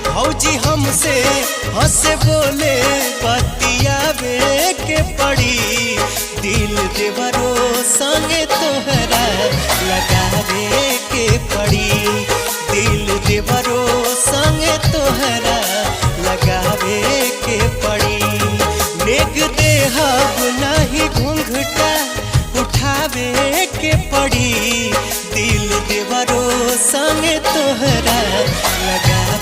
भौजी हमसे हंसे बोले बतियावे के पड़ी। दिल देवरो संगे तोहरा लगावे के पड़ी। दिल देवरो संगे तोहरा लगावे के पड़ी। नेग देहब नहीं घूंघटा उठावे के पड़ी। दिल देवरो संगे तोहरा लगावे